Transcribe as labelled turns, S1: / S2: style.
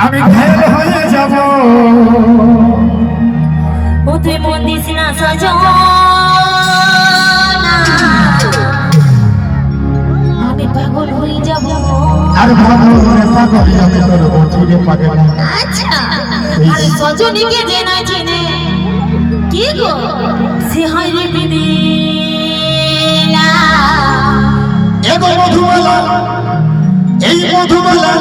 S1: আমি ঘায়ল হয়ে যাব
S2: ও তুই মন দিস না সজনা আমি পাগল হয়ে যাব
S1: আর ভাবো রে পাগল আমি তোর বন্ধুরে পাগল
S2: আচ্ছা আর সজনীকে যে না চিনে কি গো সে হয় রে বিদিলা
S1: এগো মধুমালা এই মধুমালা